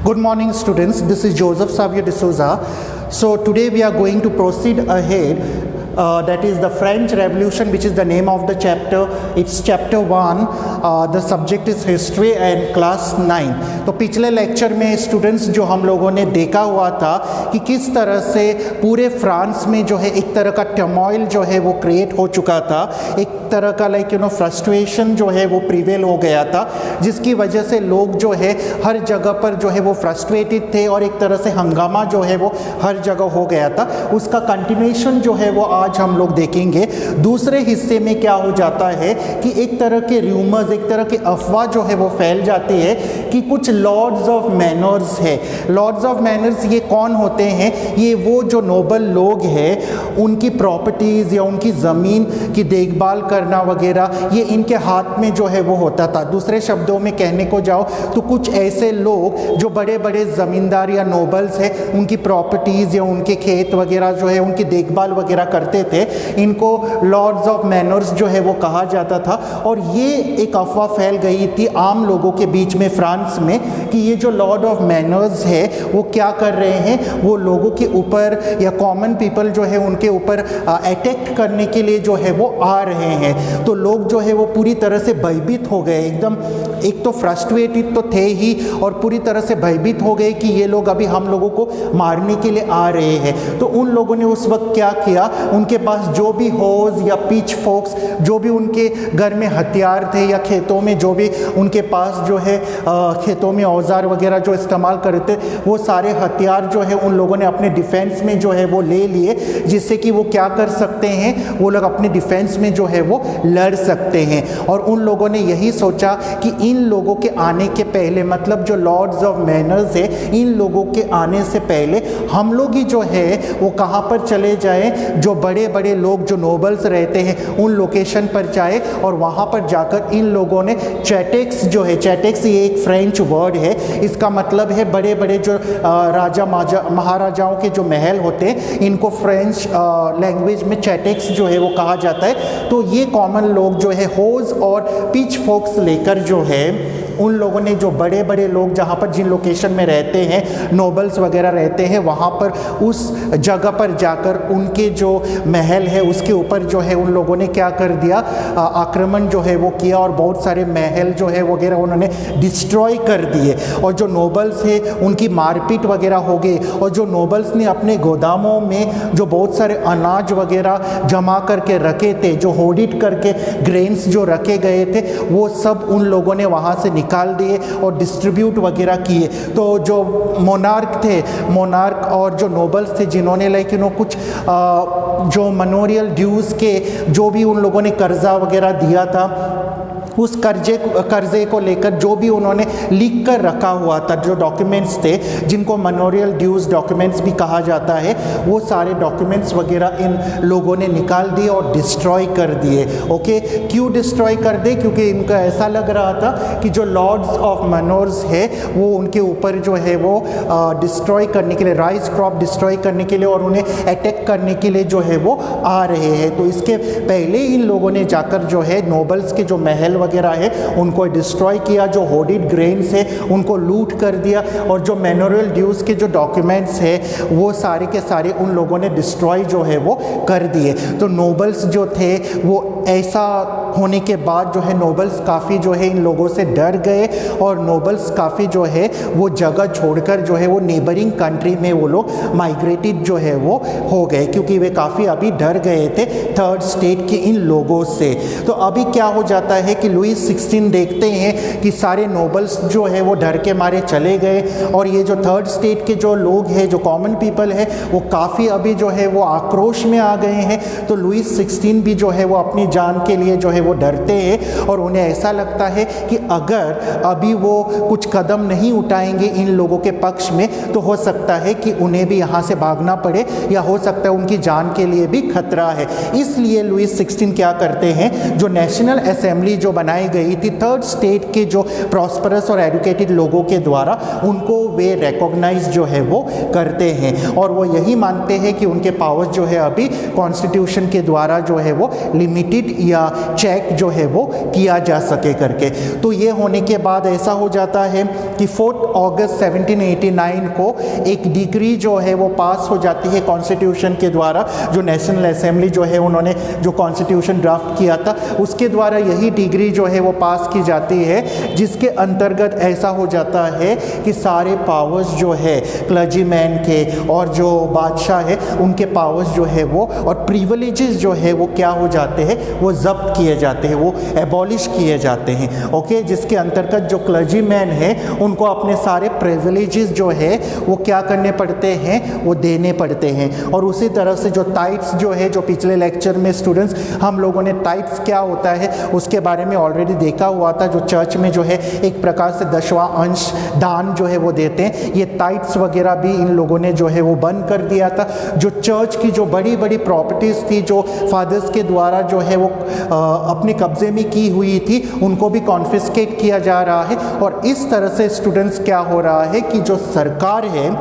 Good morning, students. This is Joseph Xavier D'Souza. So today we are going to proceed ahead. That is the French Revolution, which is the name of the chapter. It's chapter 1. The subject is history and class 9. तो पिछले lecture में students जो हम लोगों ने देखा हुआ था कि किस तरह से पूरे फ्रांस में जो है एक तरह का टर्मोइल जो है वो क्रिएट हो चुका था, एक तरह का फ्रस्ट्रेशन जो है वो प्रिवेल हो गया था, जिसकी वजह से लोग जो है हर जगह पर जो है वो फ्रस्ट्रेटेड थे और एक तरह से हंगामा जो है वो हर जगह हो गया था। उसका कंटिन्यूएशन जो है वो आज हम लोग देखेंगे। दूसरे हिस्से में क्या हो जाता है कि एक तरह के र्यूमर्स, एक तरह की अफवाह जो है वो फैल जाती है कि कुछ लॉर्ड्स ऑफ मैनर्स है। लॉर्ड्स ऑफ मैनर्स ये कौन होते हैं? ये वो जो नोबल लोग हैं, उनकी प्रॉपर्टीज़ या उनकी ज़मीन की देखभाल करना वगैरह ये इनके हाथ में जो है वो होता था। दूसरे शब्दों में कहने को जाओ तो कुछ ऐसे लोग जो बड़े बड़े ज़मींदार या नोबल्स हैं, उनकी प्रॉपर्टीज़ या उनके खेत वगैरह जो है उनकी देखभाल वगैरह करते थे, इनको लॉर्ड्स ऑफ मैनर्स जो है वो कहा जाता था। और ये एक अफवाह फैल गई थी आम लोगों के बीच में फ्रांस में कि ये जो लॉर्ड ऑफ मैनर्स है वो क्या कर रहे हैं, वो लोगों के ऊपर या कॉमन पीपल जो है उनके ऊपर अटैक करने के लिए जो है वो आ रहे हैं। तो लोग जो है वो पूरी तरह से भयभीत हो गए, एकदम एक तो फ्रस्ट्रेटेड तो थे ही और पूरी तरह से भयभीत हो गए कि ये लोग अभी हम लोगों को मारने के लिए आ रहे हैं। तो उन लोगों ने उस वक्त क्या किया, उनके पास जो भी होज या पिच फोक्स, जो भी उनके घर में हथियार थे या खेतों में जो भी उनके पास जो है खेतों में औजार वगैरह जो इस्तेमाल करते, वो सारे हथियार जो है उन लोगों ने अपने डिफेंस में जो है वो ले लिए, जिससे कि वो क्या कर सकते हैं, वो लोग अपने डिफेंस में जो है वो लड़ सकते हैं। और उन लोगों ने यही सोचा कि इन लोगों के आने के पहले, मतलब जो लॉर्ड्स ऑफ मैनर्स है, इन लोगों के आने से पहले हम लोग ही जो है वो कहाँ पर चले जाएं, जो बड़े बड़े लोग जो नोबल्स रहते हैं उन लोकेशन पर जाए और वहाँ पर जाकर इन लोगों ने चैटेक्स जो है, चैटेक्स ये एक फ्रेंच वर्ड है, इसका मतलब है बड़े बड़े जो राजा महाराजाओं के जो महल होते हैं, इनको फ्रेंच लैंग्वेज में चैटेक्स जो है वो कहा जाता है। तो ये कॉमन लोग जो है होज और पिच फोक्स लेकर जो है उन लोगों ने, जो बड़े बड़े लोग जहाँ पर जिन लोकेशन में रहते हैं, नोबल्स वगैरह रहते हैं, वहाँ पर उस जगह पर जाकर उनके जो महल है उसके ऊपर जो है उन लोगों ने क्या कर दिया, आक्रमण जो है वो किया और बहुत सारे महल जो है वगैरह उन्होंने डिस्ट्रॉय कर दिए। और जो नोबल्स है उनकी मारपीट वगैरह हो गई और जो नोबल्स ने अपने गोदामों में जो बहुत सारे अनाज वगैरह जमा करके रखे थे, जो होर्डिड करके ग्रेन्स जो रखे गए थे, वो सब उन लोगों ने वहाँ से निकाल दिए और डिस्ट्रीब्यूट वगैरह किए। तो जो मोनार्क थे, मोनार्क और जो नोबल्स थे जिन्होंने कुछ जो मनोरियल ड्यूज़ के जो भी उन लोगों ने कर्जा वगैरह दिया था, उस कर्जे को लेकर जो भी उन्होंने लिख कर रखा हुआ था, जो डॉक्यूमेंट्स थे जिनको मनोरियल ड्यूज़ डॉक्यूमेंट्स भी कहा जाता है, वो सारे डॉक्यूमेंट्स वगैरह इन लोगों ने निकाल दिए और डिस्ट्रॉय कर दिए। ओके, क्यों डिस्ट्रॉय कर दे? क्योंकि इनका ऐसा लग रहा था कि जो लॉर्ड्स ऑफ मैनर्स है वो उनके ऊपर जो है वो डिस्ट्रॉय करने के लिए, राइस क्रॉप डिस्ट्रॉय करने के लिए और उन्हें अटैक करने के लिए जो है वो आ रहे हैं। तो इसके पहले इन लोगों ने जाकर जो है नोबल्स के जो महल वगैरह है उनको डिस्ट्रॉय किया, जो होर्डिड ग्रेन्स है उनको लूट कर दिया और जो मैनोरियल ड्यूज़ के जो डॉक्यूमेंट्स है वो सारे के सारे उन लोगों ने डिस्ट्रॉय जो है वो कर दिए। तो नोबल्स जो थे वो ऐसा होने के बाद जो है नोबल्स काफ़ी जो है इन लोगों से डर गए और नोबल्स काफ़ी जो है वो जगह छोड़कर जो है वो नेबरिंग कंट्री में वो लोग माइग्रेटेड जो है वो हो गए, क्योंकि वे काफ़ी अभी डर गए थे थर्ड स्टेट के इन लोगों से। तो अभी क्या हो जाता है कि लुईस 16 देखते हैं कि सारे नोबल्स जो है वो डर के मारे चले गए और ये जो थर्ड स्टेट के जो लोग हैं, जो कॉमन पीपल है, वो काफ़ी अभी जो है वो आक्रोश में आ गए हैं। तो लुईस 16 भी जो है वो अपनी जान के लिए जो है वो डरते हैं और उन्हें ऐसा लगता है कि अगर अभी वो कुछ कदम नहीं उठाएंगे इन लोगों के पक्ष में तो हो सकता है कि उन्हें भी यहाँ से भागना पड़े या हो सकता है उनकी जान के लिए भी खतरा है। इसलिए लुईस 16 क्या करते हैं, जो नेशनल असेंबली जो बनाई गई थी थर्ड स्टेट के जो प्रॉस्परस और एजुकेटेड लोगों के द्वारा, उनको वे रिकॉग्नाइज जो है वो करते हैं और वो यही मानते हैं कि उनके पावर्स जो है अभी कॉन्स्टिट्यूशन के द्वारा जो है वो लिमिटेड या चेक चेक जो है वो किया जा सके करके। तो ये होने के बाद ऐसा हो जाता है कि 4 अगस्त 1789 को एक डिक्री जो है वो पास हो जाती है कॉन्स्टिट्यूशन के द्वारा, जो नेशनल असेंबली जो है उन्होंने जो कॉन्स्टिट्यूशन ड्राफ्ट किया था उसके द्वारा यही डिग्री जो है वो पास की जाती है, जिसके अंतर्गत ऐसा हो जाता है कि सारे पावर्स जो है क्लर्जीमैन के और जो बादशाह है उनके पावर्स जो है वो और प्रिविलेजेस जो है वो क्या हो जाते हैं, वो जब्त किए जाते हैं, वो एबॉलिश किए जाते हैं। ओके, जिसके अंतर्गत जो क्लर्जीमैन है उनको अपने सारे प्रिविलेजेस जो है वो क्या करने पड़ते हैं, वो देने पड़ते हैं। और उसी तरह से जो टाइट्स जो है, जो पिछले लेक्चर में स्टूडेंट्स हम लोगों ने टाइट्स क्या होता है उसके बारे में ऑलरेडी देखा हुआ था, जो चर्च में जो है एक प्रकार से 10वां अंश दान जो है वो देते हैं। ये टाइट्स वगैरह भी इन लोगों ने जो है वो बंद कर दिया था। जो चर्च की जो बड़ी बड़ी प्रॉपर्टीज़ थी जो फादर्स के द्वारा जो है वो अपने कब्जे में की हुई थी, उनको भी कॉन्फिस्केट किया जा रहा है। और इस तरह से स्टूडेंट्स क्या हो रहा है कि जो सरकार है,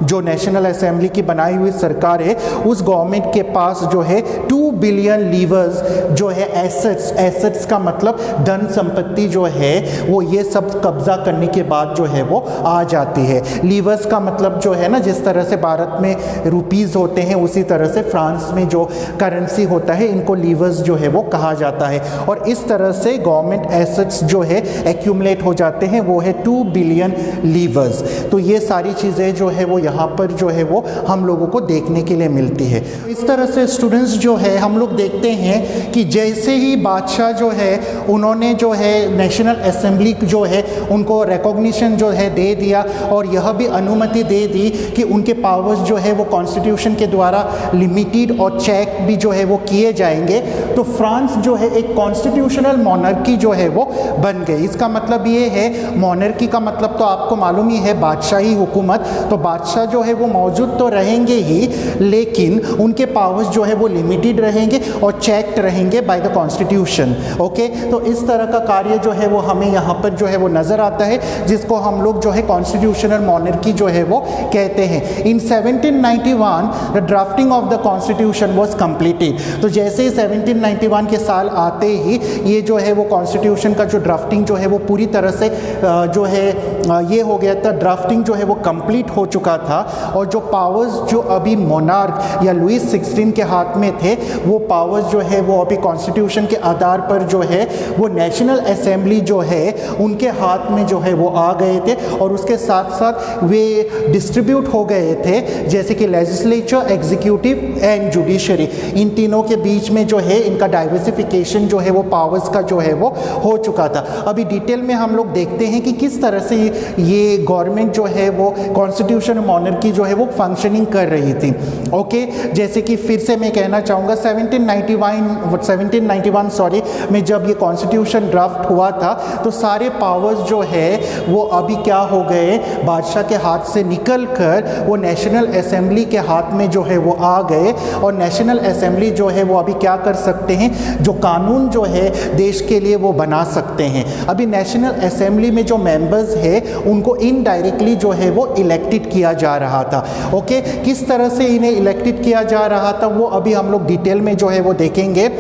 जो नेशनल असेंबली की बनाई हुई सरकार है, उस गवर्नमेंट के पास जो है 2 बिलियन लीवर्स जो है एसेट्स का मतलब धन संपत्ति जो है वो ये सब कब्जा करने के बाद जो है वो आ जाती है। लीवर्स का मतलब जो है ना, जिस तरह से भारत में रुपीज़ होते हैं उसी तरह से फ्रांस में जो करेंसी होता है इनको लीवर्स जो है वो कहा जाता है। और इस तरह से गवर्नमेंट एसेट्स जो है एक्यूमुलेट हो जाते हैं, वो है 2 बिलियन लीवर्स। तो ये सारी चीज़ें जो है वो यहाँ पर जो है वो हम लोगों को देखने के लिए मिलती है। इस तरह से स्टूडेंट्स जो है हम लोग देखते हैं कि जैसे ही बादशाह जो है उन्होंने जो है नेशनल असेंबली जो है उनको रिकॉग्निशन जो है दे दिया और यह भी अनुमति दे दी कि उनके पावर्स जो है वो कॉन्स्टिट्यूशन के द्वारा लिमिटेड और चेक भी जो है वो किए जाएंगे, तो फ्रांस जो है एक कॉन्स्टिट्यूशनल मोनार्की जो है वो बन गई। इसका मतलब ये है, मोनार्की का मतलब तो आपको मालूम ही है, बादशाही हुकूमत। तो बादशाह जो है वो मौजूद तो रहेंगे ही, लेकिन उनके पावर्स जो है वो लिमिटेड रहेंगे और चेक्ड रहेंगे बाय द कॉन्स्टिट्यूशन। ओके, तो इस तरह का कार्य जो है वो हमें यहाँ पर जो है वो नज़र आता है, जिसको हम लोग जो है कॉन्स्टिट्यूशनल मोनार्की जो है वो कहते हैं। इन 1791 the drafting of the constitution was completed. तो जैसे ही 1791 के साल आते ही ये जो है वो कॉन्स्टिट्यूशन का जो ड्राफ्टिंग जो है वो पूरी तरह से जो है ये हो गया था, ड्राफ्टिंग जो है वो कंप्लीट हो चुका था। और जो पावर्स जो अभी मोनार्क या लुईस 16 के हाथ में थे, वो पावर्स जो है वो अभी कॉन्स्टिट्यूशन के आधार पर जो है वो नेशनल असेंबली जो है उनके हाथ में जो है वो आ गए थे। और उसके साथ साथ वे डिस्ट्रीब्यूट हो गए थे, जैसे कि लेजिस्लेचर, एग्जीक्यूटिव एंड जुडिशरी, इन तीनों के बीच में जो है इनका डाइवर्सिफिकेशन जो है वो पावर्स का जो है वो हो चुका था। अभी डिटेल में हम लोग देखते हैं कि किस तरह से ये गवर्नमेंट जो है वो कॉन्स्टिट्यूशन मोनार्की जो है वो फंक्शनिंग कर रही थी। ओके, जैसे कि फिर से मैं कहना चाहूँगा 1791 में जब ये कॉन्स्टिट्यूशन ड्राफ्ट हुआ था तो सारे पावर्स जो है वो अभी क्या हो गए, बादशाह के हाथ से निकल कर वो नेशनल असेंबली के हाथ में जो है वो आ गए। और नेशनल असेंबली जो है वो अभी क्या कर सकते हैं, जो कानून जो है देश के लिए वो बना सकते हैं। अभी नेशनल असेंबली में जो मेंबर्स है उनको इनडायरेक्टली जो है वो इलेक्टेड किया जा रहा था। ओके, किस तरह से इन्हें इलेक्टेड किया जा रहा था वो अभी हम लोग डिटेल में जो है वो देखेंगे।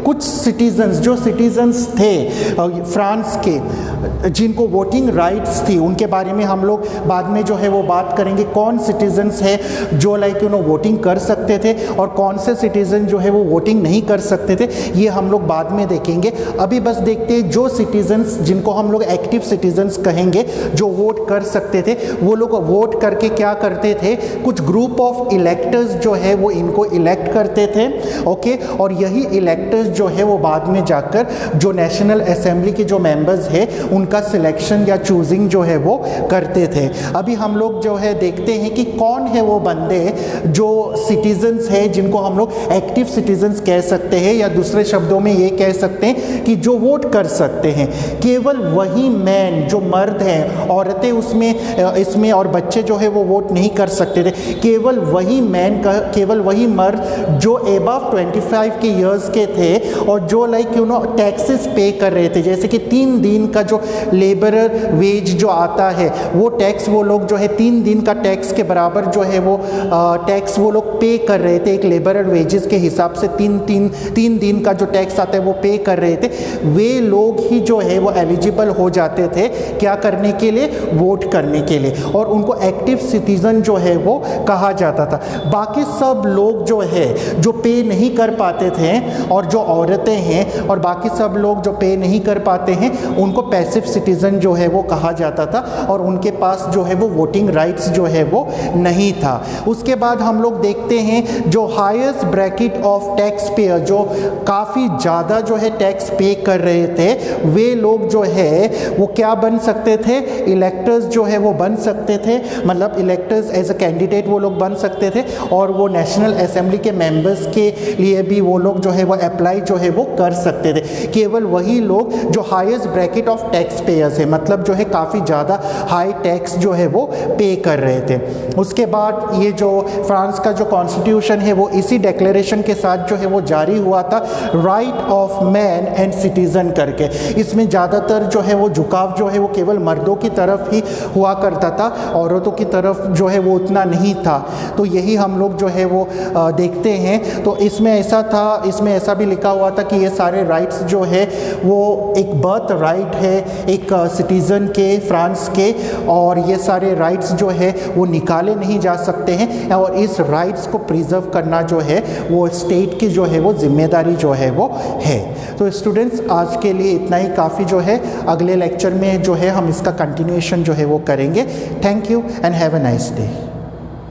कुछ सिटीजन्स, जो सिटीजन्स थे फ्रांस के, जिनको वोटिंग राइट्स थी, उनके बारे में हम लोग बाद में जो है वो बात करेंगे। कौन सिटीजन्स है जो लाइक वोटिंग कर सकते थे और कौन से सिटीज़न जो है वो वोटिंग नहीं कर सकते थे, ये हम लोग बाद में देखेंगे। अभी बस देखते हैं जो सिटीजन्स, जिनको हम लोग एक्टिव सिटीजन्स कहेंगे, जो वोट कर सकते थे, वो लोग वोट करके क्या करते थे, कुछ ग्रुप ऑफ इलेक्टर्स जो है वो इनको इलेक्ट करते थे। ओके, और यही इलेक्टर्स जो है वो बाद में जाकर जो नेशनल असेंबली के जो मेंबर्स है उनका सिलेक्शन या चूजिंग जो है वो करते थे। अभी हम लोग जो है देखते हैं कि कौन है वो बंदे जो सिटीजन्स है, जिनको हम लोग एक्टिव सिटीजन्स कह सकते हैं, या दूसरे शब्दों में ये कह सकते हैं कि जो वोट कर सकते हैं। केवल वही मैन, जो मर्द हैं, औरतें इसमें और बच्चे जो है वो वोट नहीं कर सकते थे। केवल वही मैन का, केवल वही मर्द जो एबव 25 के ईयर्स के थे और जो लाइक टैक्सेस पे कर रहे थे, जैसे कि 3 दिन का जो लेबरर वेज जो आता है वो टैक्स वो लोग जो है 3 दिन का टैक्स के बराबर जो है वो टैक्स वो लोग पे कर रहे थे। एक लेबरर वेजेस के हिसाब से 3 दिन का जो टैक्स आता है वो पे कर रहे थे। वे लोग ही जो है वो एलिजिबल हो जाते थे क्या करने के लिए, वोट करने के लिए, और उनको एक्टिव सिटीजन जो है वो कहा जाता था। बाकी सब लोग जो है जो पे नहीं कर पाते थे और जो औरतें हैं और बाकी सब लोग जो पे नहीं कर पाते हैं उनको पैसिव सिटीजन जो है वो कहा जाता था और उनके पास जो है वो वोटिंग राइट्स जो है वो नहीं था। उसके बाद हम लोग देखते हैं जो highest bracket of tax payer, जो काफ़ी ज़्यादा जो है टैक्स पे कर रहे थे, वे लोग जो है वो क्या बन सकते थे, इलेक्टर्स जो है वो बन सकते थे, मतलब इलेक्टर्स एज अ कैंडिडेट वो लोग बन सकते थे और वो नेशनल असेंबली के मेंबर्स के लिए भी वो लोग जो है वो अप्लाई जो है वो कर सकते थे। केवल वही लोग जो highest bracket of tax payers है, मतलब जो है काफ़ी ज़्यादा हाई टैक्स जो है वो पे कर रहे थे। उसके बाद ये जो फ्रांस का जो कॉन्स्टिट्यूशन है वो इसी डिक्लेरेशन के साथ जो है वो जारी हुआ था, right of man and citizen करके। इसमें ज़्यादातर जो है वो झुकाव जो है वो केवल मर्दों की तरफ ही हुआ करता था, औरतों की तरफ जो है वो उतना नहीं था। तो यही हम लोग जो है वो देखते हैं। तो इसमें ऐसा था, इसमें ऐसा भी लिखा हुआ था कि ये सारे राइट्स जो है वो एक बर्थ राइट है एक सिटीज़न के, फ्रांस के, और ये सारे राइट्स जो है वो निकाले नहीं जा सकते हैं और इस राइट्स को प्रिजर्व करना जो है वो स्टेट की जो है वो जिम्मेदारी जो है वो है। तो स्टूडेंट्स आज के लिए इतना ही काफ़ी जो है, अगले लेक्चर में जो है हम इसका कंटिन्यूएशन जो है वो करेंगे। Thank you and have a nice day.